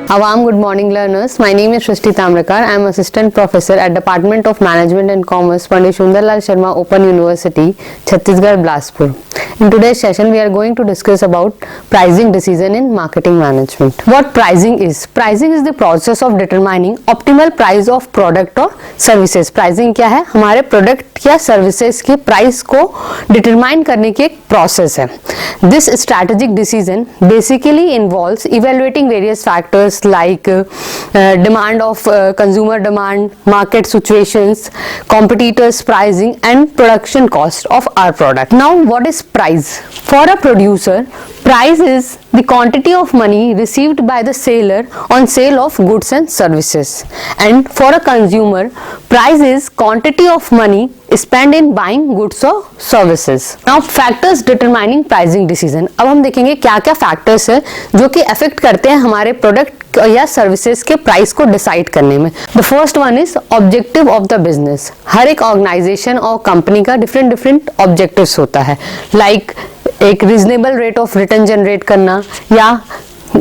A warm good morning, learners. My name is Shrishti Tamrakar. I am assistant professor at Department of Management and Commerce, Pandit Sundarlal Sharma Open University, Chhattisgarh, Bilaspur. In today's session, we are going to discuss about pricing decision in marketing management. What pricing is? Pricing is the process of determining optimal price of product or services. Pricing क्या है? हमारे product या services के price को determine करने की एक process है. This strategic decision basically involves evaluating various factors like demand of consumer demand, market situations, competitors' pricing, and production cost of our product. Now, what is price? For a producer, price is the quantity of money received by the seller on sale of goods and services. And for a consumer, price is quantity of money spent in buying goods or services. Now, factors determining pricing decision. अब हम देखेंगे क्या क्या factors है जो कि affect करते हैं हमारे प्रोडक्ट या सर्विसेज के प्राइस को डिसाइड करने में. The first one is objective of the business. हर एक ऑर्गेनाइजेशन और कंपनी का डिफरेंट ऑब्जेक्टिव्स होता है. लाइक एक reasonable rate of return generate करना, या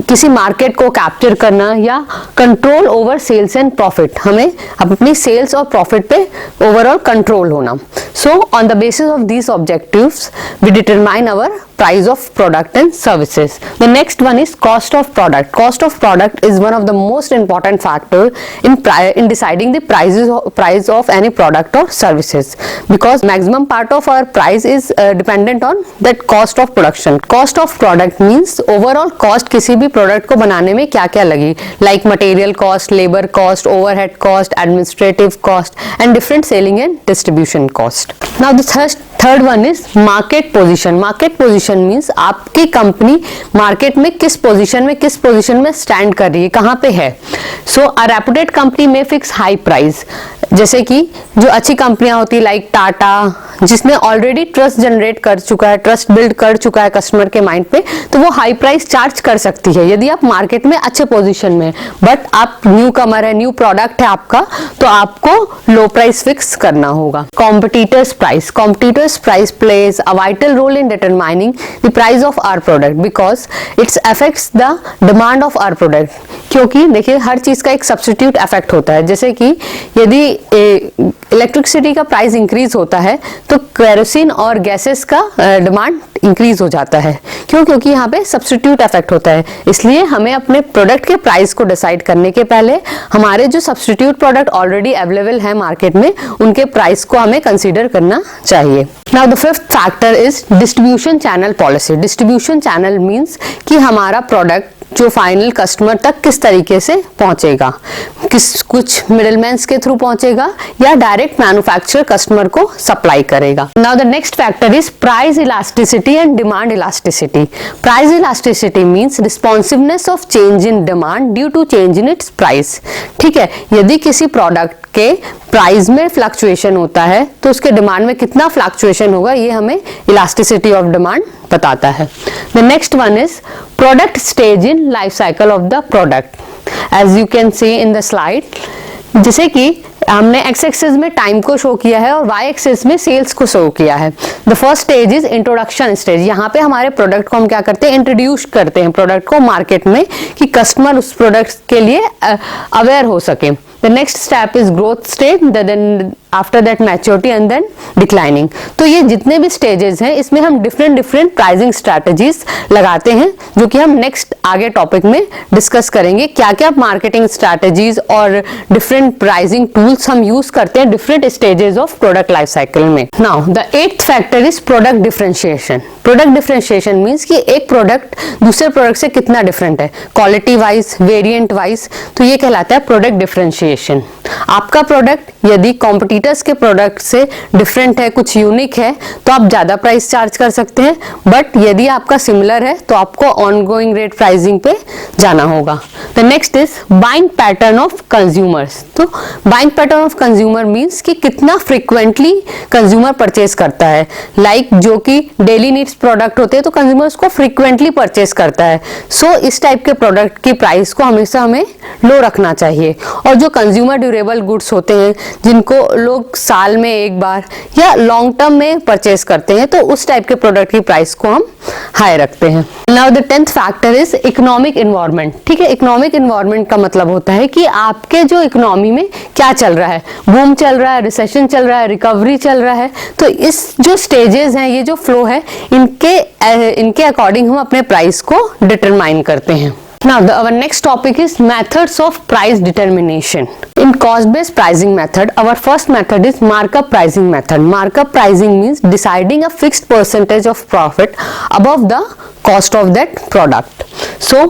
किसी मार्केट को कैप्चर करना, या control over sales and profit. हमें अपनी सेल्स और प्रॉफिट पे ओवरऑल कंट्रोल होना. So on the basis of these objectives we determine our price of product and services. The next one is cost of product. Cost of product is one of the most important factor in deciding the price of any product or services, because maximum part of our price is dependent on that cost of production. Cost of product means overall cost किसी भी product को बनाने में क्या क्या लगी, like material cost, labor cost, overhead cost, administrative cost, and different selling and distribution cost. Now the third one is market position. Market position means आपकी company market में किस पोजीशन में स्टैंड कर रही है, कहाँ पे है. सो अ रेपुटेड कंपनी में फिक्स हाई प्राइस. जैसे कि जो अच्छी कंपनियां होती लाइक टाटा, जिसने ऑलरेडी ट्रस्ट जनरेट कर चुका है, ट्रस्ट बिल्ड कर चुका है कस्टमर के माइंड पे, तो वो हाई प्राइस चार्ज कर सकती है यदि आप मार्केट में अच्छे पोजीशन में. बट आप न्यू कमर है, न्यू प्रोडक्ट है आपका, तो आपको लो प्राइस फिक्स करना होगा. Competitors price plays a vital role in determining the price of our product because its affects the demand of our product. क्योंकि देखिए हर चीज का एक सब्स्टिट्यूट इफेक्ट होता है. जैसे कि यदि इलेक्ट्रिसिटी का प्राइस इंक्रीज होता है तो केरोसिन और गैसेस का डिमांड इंक्रीज हो जाता है. क्योंकि यहाँ पे सब्स्टिट्यूट इफेक्ट होता है. इसलिए हमें अपने प्रोडक्ट के प्राइस को डिसाइड करने के पहले हमारे जो सब्स्टिट्यूट प्रोडक्ट ऑलरेडी अवेलेबल है मार्केट में, उनके प्राइस को हमें कंसीडर करना चाहिए. Now the fifth factor is distribution channel policy. Distribution channel means कि हमारा प्रोडक्ट जो फाइनल कस्टमर तक किस तरीके से पहुंचेगा, कुछ मिडलमैन्स के थ्रू पहुंचेगा या डायरेक्ट मैन्युफैक्चरर कस्टमर को सप्लाई करेगा. Now the next factor is price elasticity and demand elasticity. Price elasticity means responsiveness of change in demand due to change in its price. ठीक है, यदि किसी प्रोडक्ट के प्राइस में फ्लक्चुएशन होता है तो उसके डिमांड में कितना फ्लक्चुएशन होगा, ये हमें इलास्टिसिटी ऑफ डिमांड बताता है. The next one is product stage in life cycle of the product. As you can see in the slide, जैसे कि हमने एक्स एक्सिस में टाइम को शो किया है और वाई एक्सिस में सेल्स को शो किया है. The first stage is introduction stage. यहाँ पे हमारे प्रोडक्ट को हम क्या करते हैं, इंट्रोड्यूस करते हैं प्रोडक्ट को मार्केट में कि कस्टमर उस प्रोडक्ट के लिए अवेयर हो सके. The next step is growth stage, then after that maturity and then declining. तो ये जितने भी stages हैं इसमें हम different pricing strategies लगाते हैं, जो कि हम next आगे टॉपिक में डिस्कस करेंगे. क्या क्या मार्केटिंग स्ट्रैटेजीज और different pricing tools हम यूज करते हैं different stages of product life cycle में. Now the eighth factor is product differentiation. Product differentiation means कि एक प्रोडक्ट दूसरे प्रोडक्ट से कितना डिफरेंट है, क्वालिटी वाइज, वेरिएंट वाइज, तो ये कहलाता है प्रोडक्ट डिफरेंशिएशन. आपका प्रोडक्ट यदि कॉम्पिटिटर्स के प्रोडक्ट से डिफरेंट है, कुछ यूनिक है, तो आप ज्यादा प्राइस चार्ज कर सकते हैं. बट यदि आपका सिमिलर है तो आपको ऑनगोइंग रेट प्राइसिंग पे जाना होगा. The next is buying pattern of consumers. तो buying pattern of consumer means कि कितना फ्रिक्वेंटली कंज्यूमर परचेज करता है. लाइक जो कि डेली नीड्स प्रोडक्ट होते हैं तो कंज्यूमर उसको फ्रीक्वेंटली परचेस करता है. सो इस टाइप के प्रोडक्ट की प्राइस को हमेशा हमें लो रखना चाहिए. और जो कंज्यूमर ड्यूरेबल गुड्स होते हैं जिनको लोग साल में एक बार या लॉन्ग टर्म में परचेस करते हैं, तो उस टाइप के प्रोडक्ट की प्राइस को हम हाई रखते हैं। Now the 10th factor is economic environment. ठीक है, इकोनॉमिक इन्वायरमेंट का मतलब होता है कि आपके जो इकोनॉमी में क्या चल रहा है, बूम चल रहा है, रिसेशन चल रहा है, रिकवरी चल रहा है, तो इस जो स्टेजेस हैं, ये जो फ्लो है, इनके अकॉर्डिंग हम अपने प्राइस को डिटरमाइन करते हैं। Now our next topic is methods of price determination. In cost-based pricing method, our first method is markup pricing method. Markup pricing means deciding a fixed percentage of profit above the cost of that product. So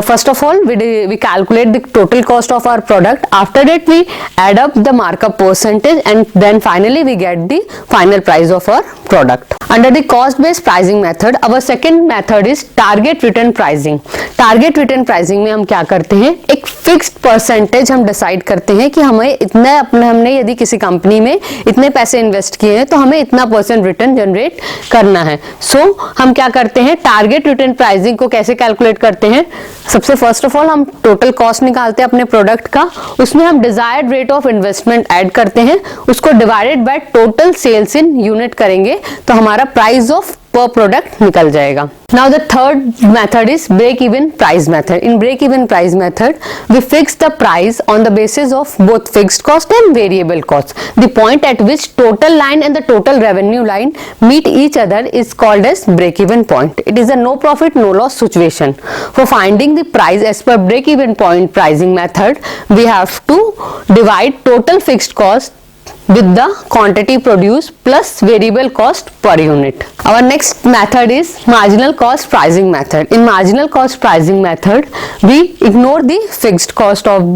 first of all, we calculate the total cost of our product. After that, we add up the markup percentage, and then finally we get the final price of our product. Under the cost-based pricing method, our second method is target return pricing. Target return pricing में हम क्या करते हैं, एक fixed percentage हम decide करते हैं कि हमें इतना हमने यदि किसी कंपनी में इतने पैसे इन्वेस्ट किए हैं तो हमें इतना % रिटर्न जनरेट करना है। सो हम क्या करते हैं, टारगेट रिटर्न प्राइसिंग को कैसे कैलकुलेट करते हैं। सबसे फर्स्ट ऑफ ऑल हम टोटल कॉस्ट निकालते हैं अपने प्रोडक्ट का, उसमें हम desired rate of investment add करते हैं, उसको divided by total sales in unit करेंगे तो हमारा प्राइस ऑफ पर प्रोडक्ट निकल जाएगा। Now the third method is break-even price method. In break-even price method, we fix the price on the basis of both fixed cost and variable cost. The point at which total line and the total revenue line meet each other is called as break-even point. It is a no profit no loss situation. For finding the price as per break-even point pricing method, we have to divide total fixed cost with the quantity produced plus variable cost per unit. Our next method is marginal cost pricing method. In marginal cost pricing method, we ignore the fixed cost of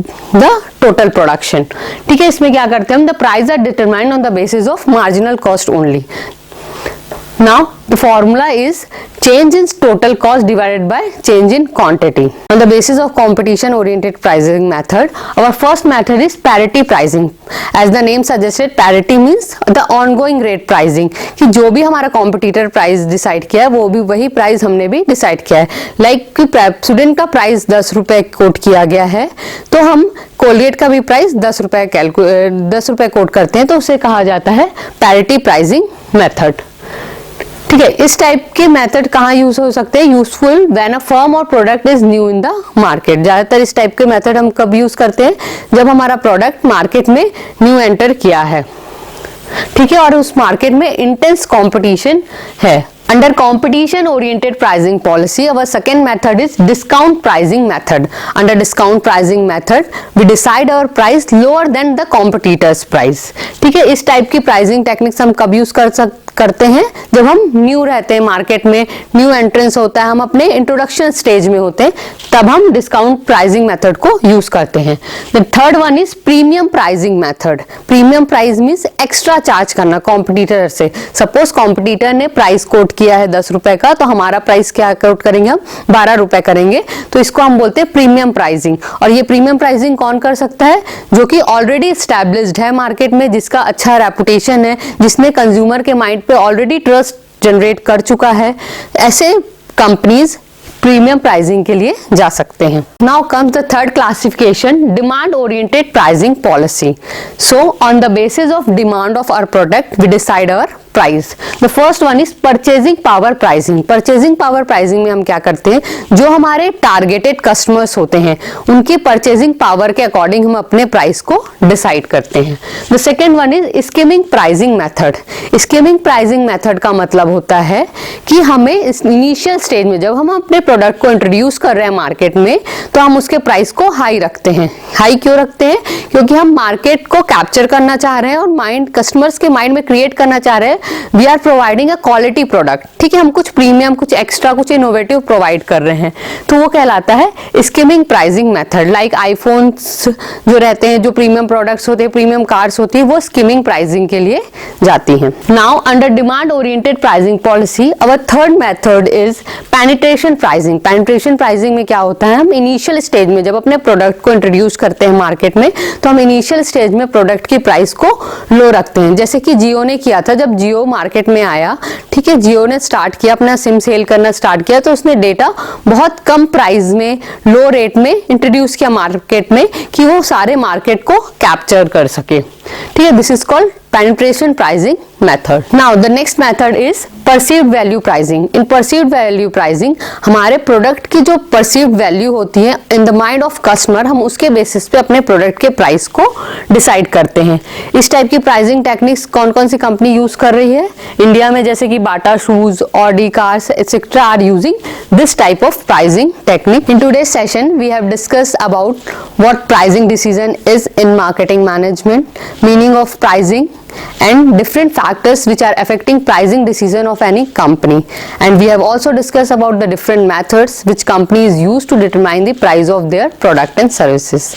the total production. ठीक है, इसमें क्या करते हैं हम, the price are determined on the basis of marginal cost only. Now the formula is change in total cost divided by change in quantity. On the basis of competition oriented pricing method, our first method is parity pricing. As the name suggested, parity means the ongoing rate pricing, कि जो भी हमारा competitor price decide किया है वो भी वही price हमने भी decide किया है। Like कि स्टूडेंट का प्राइस 10 रुपए कोट किया गया है, तो हम कोलगेट का भी प्राइस 10 रुपए कोट करते हैं, तो उसे कहा जाता है पैरिटी प्राइसिंग मेथड। ठीक है, इस टाइप के मेथड कहाँ यूज हो सकते हैं, यूजफुल व्हेन अ फर्म और product is new in the market. ज्यादातर इस टाइप के मेथड हम कब यूज करते हैं, जब हमारा प्रोडक्ट मार्केट में न्यू एंटर किया है। ठीक है, और उस मार्केट में इंटेंस कंपटीशन है। Under competition oriented pricing policy, our second method is discount pricing method. Under discount pricing method, we decide our price lower than the competitors price. ठीक है, इस टाइप की प्राइसिंग टेक्निक्स हम कब use करते हैं, जब हम न्यू रहते हैं मार्केट में, न्यू एंट्रेंस होता है, हम अपने इंट्रोडक्शन स्टेज में होते हैं, तब हम डिस्काउंट प्राइसिंग मेथड को यूज करते हैं। The third one is premium pricing method. Premium price means extra charge करना कॉम्पिटिटर से। सपोज कॉम्पिटिटर ने प्राइस कोट किया है 10 रुपए का, तो हमारा प्राइस क्या कोट करेंगे हम, 12 रुपए करेंगे, तो इसको हम बोलते हैं प्रीमियम प्राइसिंग। और ये प्रीमियम प्राइसिंग कौन कर सकता है, जो कि ऑलरेडी एस्टैब्लिश्ड है मार्केट में, जिसका अच्छा रेपुटेशन है, जिसने कंज्यूमर के माइंड पे ऑलरेडी ट्रस्ट जनरेट कर चुका है, ऐसे कंपनीज प्रीमियम प्राइसिंग के लिए जा सकते हैं। Now comes the third classification, demand oriented pricing policy. So on the basis of demand of our product we decide our price. The first one is purchasing power pricing. Purchasing power pricing में हम क्या करते हैं, जो हमारे targeted customers होते हैं उनकी परचेजिंग पावर के अकॉर्डिंग हम अपने प्राइस को डिसाइड करते हैं। The second one is skimming pricing method. Skimming pricing method का मतलब होता है कि हमें इनिशियल स्टेज में जब हम अपने प्रोडक्ट को इंट्रोड्यूस कर रहे हैं मार्केट में, तो हम उसके प्राइस को हाई रखते हैं। हाई क्यों रखते हैं, क्योंकि हम मार्केट को कैप्चर करना चाह रहे हैं और कस्टमर्स के माइंड में क्रिएट करना चाह रहे हैं we are providing a quality product. ठीक है, हम कुछ प्रीमियम, कुछ एक्स्ट्रा, कुछ इनोवेटिव प्रोवाइड कर रहे हैं, तो वो कहलाता है skimming pricing method. Like iPhones जो रहते हैं, जो प्रीमियम प्रोडक्ट्स होते हैं, प्रीमियम कार्स होती है, वो स्कीमिंग प्राइसिंग के लिए जाती हैं। Now under demand oriented pricing policy, our third method is penetration pricing में क्या होता है, हम इनिशियल स्टेज में जब अपने प्रोडक्ट को इंट्रोड्यूस करते हैं मार्केट में, तो हम इनिशियल स्टेज में प्रोडक्ट की प्राइस को लो रखते हैं। जैसे कि जियो ने किया था, जब जियो मार्केट में आया, ठीक है, जियो ने स्टार्ट किया अपना सिम सेल करना स्टार्ट किया, तो उसने डेटा बहुत कम प्राइस में, लो रेट में इंट्रोड्यूस किया मार्केट में कि वो सारे मार्केट को कैप्चर कर सके। ठीक है, this is called penetration pricing method. Now the next method is perceived value pricing. In perceived value pricing हमारे प्रोडक्ट की जो perceived value होती है in the mind of customer, हम उसके बेसिस पे अपने प्रोडक्ट के प्राइस को डिसाइड करते हैं। इस टाइप की प्राइसिंग टेक्निक्स कौन कौन सी कंपनी यूज कर रही है इंडिया में, जैसे कि Bata shoes, Audi cars etcetera are using this type of pricing technique. In today's session we have discussed about what pricing decision is in marketing management, meaning of pricing and different factors which are affecting pricing decision of any company, and we have also discussed about the different methods which companies use to determine the price of their product and services.